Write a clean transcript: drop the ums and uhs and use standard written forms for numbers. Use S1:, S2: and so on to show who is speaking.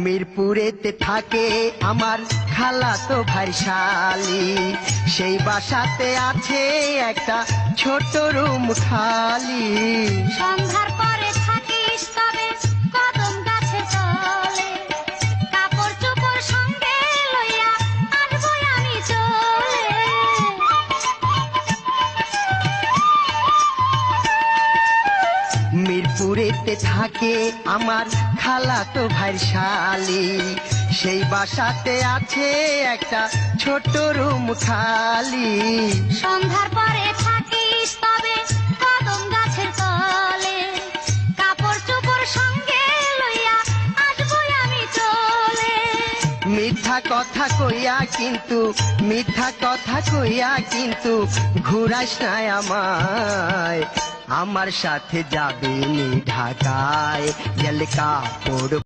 S1: মিরপুরেতে থাকে আমার খালাতো ভাই শালি, সেই বাসাতে আছে একটা ছোট রুম খালি।
S2: সন্ধ্যার পরে থাকিস তবে কদম গাছের তলে, কাপড় চোপড় সঙ্গে লইয়া আসবো আমি চলে।
S1: মিরপুরেতে থাকে আমার খালাতো ভাই শালি, সেই বাসাতে আছে একটা ছোট রুম খালি।
S2: সন্ধ্যার পরে থাকিস তবে কদম গাছের তলে, কাপড় চোপড় সঙ্গে লইয়া আসবো আমি চলে।
S1: মিথ্যা কথা কইয়া কিন্তু, মিথ্যা কথা কইয়া কিন্তু ঘুরাইস না আমায়, আমার সাথে যাবি নি ঢাকায়, গেলে কাপড়